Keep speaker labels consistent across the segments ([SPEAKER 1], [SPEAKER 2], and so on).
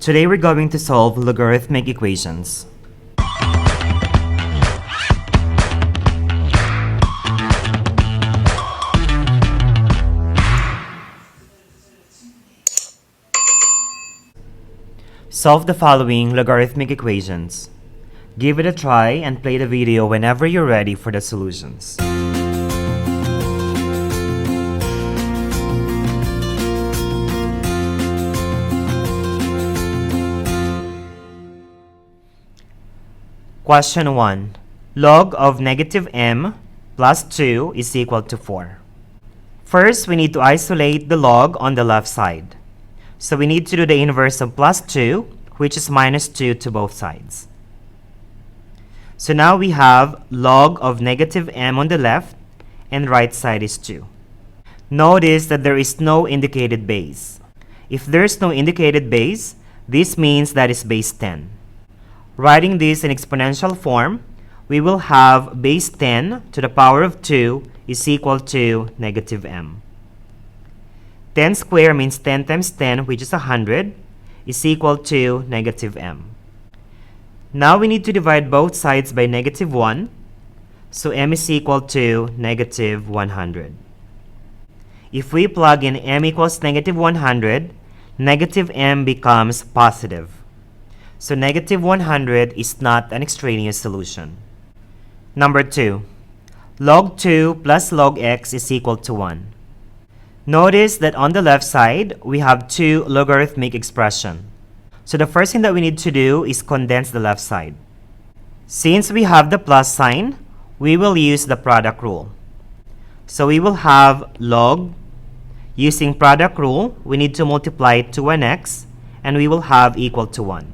[SPEAKER 1] Today we're going to solve logarithmic equations. Solve the following logarithmic equations. Give it a try and play the video whenever you're ready for the solutions. Question 1. Log of negative m plus 2 is equal to 4. First, we need to isolate the log on the left side. So we need to do the inverse of plus 2, which is minus 2 to both sides. So now we have log of negative m on the left and right side is 2. Notice that there is no indicated base. If there is no indicated base, this means that is base 10. Writing this in exponential form, we will have base 10 to the power of 2 is equal to negative m. 10 squared means 10 times 10, which is 100, is equal to negative m. Now we need to divide both sides by negative 1, so m is equal to negative 100. If we plug in m equals negative 100, negative m becomes positive. So negative 100 is not an extraneous solution. Number 2. Log 2 plus log x is equal to 1. Notice that on the left side, we have two logarithmic expressions. So the first thing that we need to do is condense the left side. Since we have the plus sign, we will use the product rule. So we will have log. Using product rule, we need to multiply 2 and x, and we will have equal to 1.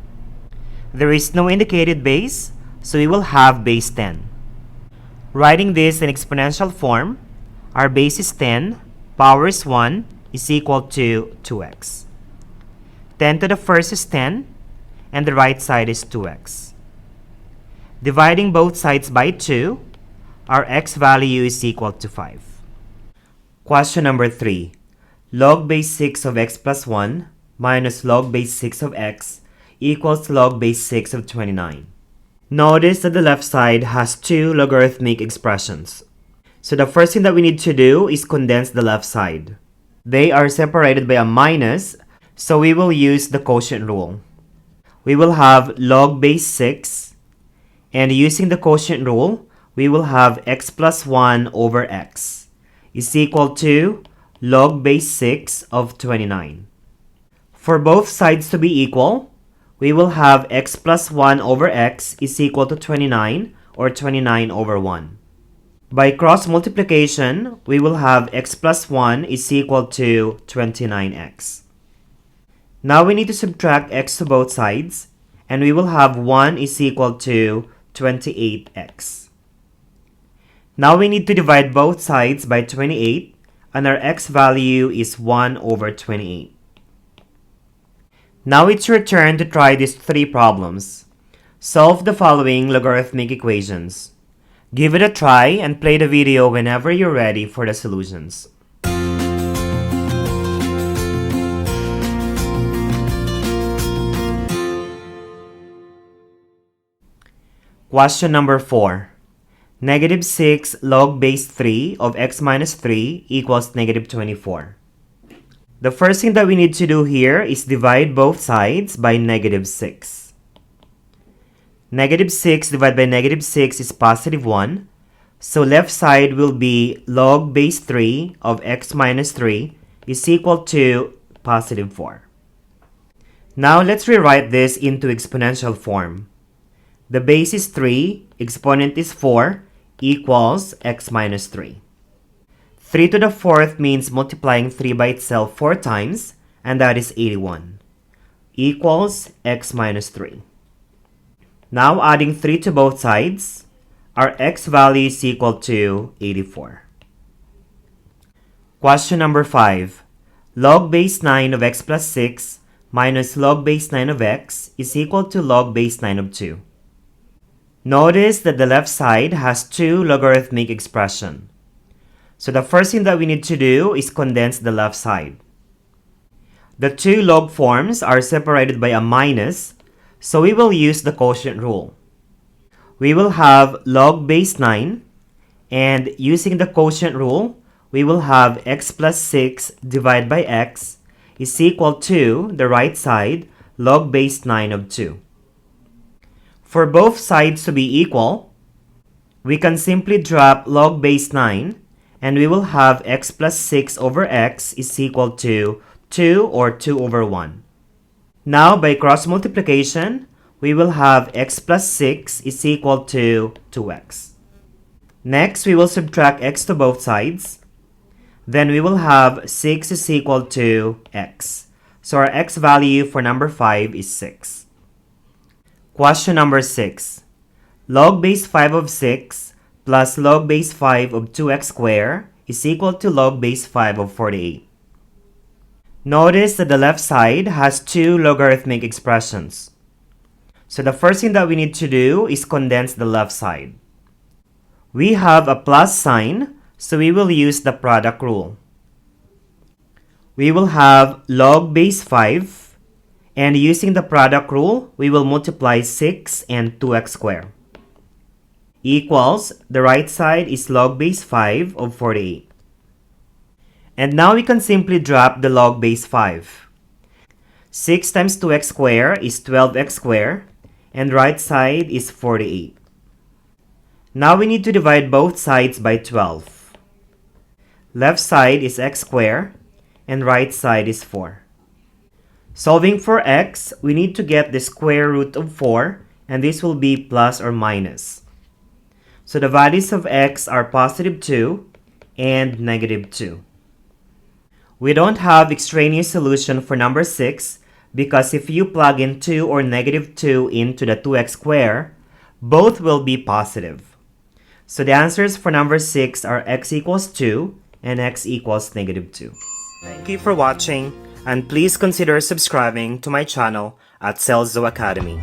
[SPEAKER 1] There is no indicated base, so we will have base 10. Writing this in exponential form, our base is 10, power is 1, is equal to 2x. 10 to the first is 10, and the right side is 2x. Dividing both sides by 2, our x value is equal to 5. Question number 3. Log base 6 of x plus 1 minus log base 6 of x equals log base 6 of 29. Notice that the left side has two logarithmic expressions. So the first thing that we need to do is condense the left side. They are separated by a minus, so we will use the quotient rule. We will have log base 6, and using the quotient rule, we will have x plus 1 over x is equal to log base 6 of 29. For both sides to be equal, we will have x plus 1 over x is equal to 29, or 29 over 1. By cross multiplication, we will have x plus 1 is equal to 29x. Now we need to subtract x to both sides, and we will have 1 is equal to 28x. Now we need to divide both sides by 28, and our x value is 1 over 28. Now it's your turn to try these three problems. Solve the following logarithmic equations. Give it a try and play the video whenever you're ready for the solutions. Question number 4. Negative 6 log base 3 of x minus 3 equals negative 24. The first thing that we need to do here is divide both sides by negative 6. Negative 6 divided by negative 6 is positive 1. So left side will be log base 3 of x minus 3 is equal to positive 4. Now let's rewrite this into exponential form. The base is 3, exponent is 4, equals x minus 3. 3 to the 4th means multiplying 3 by itself 4 times, and that is 81, equals x minus 3. Now adding 3 to both sides, our x value is equal to 84. Question number 5. Log base 9 of x plus 6 minus log base 9 of x is equal to log base 9 of 2. Notice that the left side has two logarithmic expressions. So the first thing that we need to do is condense the left side. The two log forms are separated by a minus, so we will use the quotient rule. We will have log base 9, and using the quotient rule, we will have x plus 6 divided by x is equal to the right side, log base 9 of 2. For both sides to be equal, we can simply drop log base 9, and we will have x plus 6 over x is equal to 2 or 2 over 1. Now, by cross multiplication, we will have x plus 6 is equal to 2x. Next, we will subtract x to both sides. Then we will have 6 is equal to x. So our x value for number 5 is 6. Question number 6. Log base 5 of 6 plus log base 5 of 2x squared is equal to log base 5 of 48. Notice that the left side has two logarithmic expressions. So the first thing that we need to do is condense the left side. We have a plus sign, so we will use the product rule. We will have log base 5, and using the product rule, we will multiply 6 and 2x squared. Equals, the right side is log base 5 of 48. And now we can simply drop the log base 5. 6 times 2x squared is 12x squared, and right side is 48. Now we need to divide both sides by 12. Left side is x squared, and right side is 4. Solving for x, we need to get the square root of 4, and this will be plus or minus. So the values of x are positive 2 and negative 2. We don't have extraneous solution for number 6 because if you plug in 2 or negative 2 into the 2x squared, both will be positive. So the answers for number 6 are x equals 2 and x equals negative 2. Thank you for watching, and please consider subscribing to my channel at Celzo Academy.